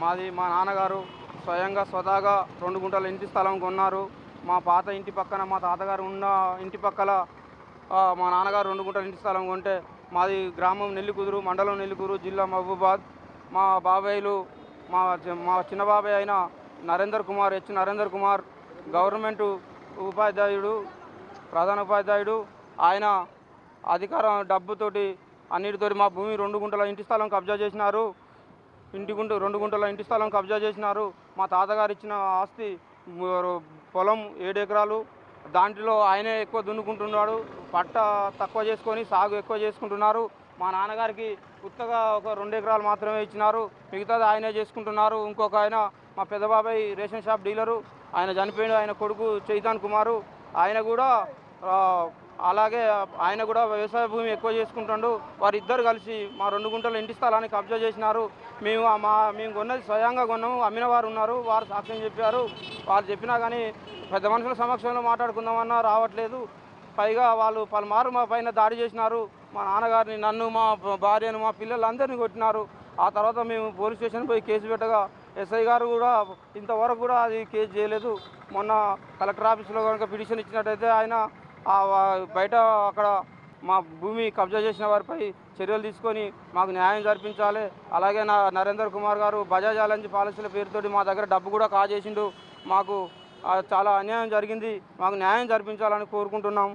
మా నాన్నగారు స్వతహాగా 2 గుంటల ఇంటి స్థలం కొన్నారు. మా పాత ఇంటి పక్కన మా తాతగారు ఉన్న ఇంటి పక్కల మా నాన్నగారు 2 గుంటల ఇంటి స్థలం కొంటే మాది గ్రామం నెల్లికుదురు, మండలం నెల్లికుదురు, జిల్లా మహబూబాద్. మా బాబాయిలు మా చిన్న బాబాయ్ అయిన నరేందర్ కుమార్ గవర్నమెంట్ ఉపాధ్యాయుడు, ప్రధాన ఉపాధ్యాయుడు. ఆయన అధికారం డబ్బుతోటి అన్నిటితోటి మా భూమి 2 గుంటల ఇంటి స్థలం కబ్జా చేసినారు. 2 గుంటల ఇంటి స్థలం కబ్జా చేసినారు. మా తాతగారు ఇచ్చిన ఆస్తి పొలం 7 ఎకరాలు. దాంట్లో ఆయనే ఎక్కువ దున్నుకుంటున్నాడు. పట్ట తక్కువ చేసుకొని సాగు ఎక్కువ చేసుకుంటున్నారు. మా నాన్నగారికి కొత్తగా ఒక 2 ఎకరాలు మాత్రమే ఇచ్చినారు. మిగతాది ఆయనే చేసుకుంటున్నారు. ఇంకొక ఆయన మా పెద్ద బాబాయ్ రేషన్ షాప్ డీలరు, ఆయన చనిపోయిన ఆయన కొడుకు చైతన్ కుమారు. ఆయన కూడా అలాగే ఆయన కూడా వ్యవసాయ భూమి ఎక్కువ చేసుకుంటాడు. వారిద్దరు కలిసి మా 2 గుంటల ఇంటి స్థలాన్ని కబ్జా చేసినారు. మేము కొన్నది స్వయంగా కొన్నాము. అమ్మిన వారు ఉన్నారు, వారు సాక్ష్యం చెప్పారు. వాళ్ళు చెప్పినా కానీ పెద్ద మనుషుల సమక్షంలో మాట్లాడుకుందామన్నా రావట్లేదు. పైగా వాళ్ళు పలుమారు మా పైన దాడి చేసినారు. మా నాన్నగారిని, నన్ను, మా భార్యను, మా పిల్లలందరినీ కొట్టినారు. ఆ తర్వాత మేము పోలీస్ స్టేషన్ పోయి కేసు పెట్టగా ఎస్ఐ గారు కూడా ఇంతవరకు కూడా అది కేసు చేయలేదు. మొన్న కలెక్టర్ ఆఫీసులో కనుక పిటిషన్ ఇచ్చినట్టయితే ఆయన బయట అక్కడ మా భూమి కబ్జా చేసిన వారిపై చర్యలు తీసుకొని మాకు న్యాయం జరిపించాలి. అలాగే నరేందర్ కుమార్ గారు బజాజ్ అలెంజ్ పాలసీల పేరుతోటి మా దగ్గర డబ్బు కూడా కాజేసిండు. మాకు చాలా అన్యాయం జరిగింది. మాకు న్యాయం జరిపించాలని కోరుకుంటున్నాం.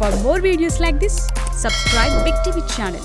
For more videos like this, subscribe Big TV channel.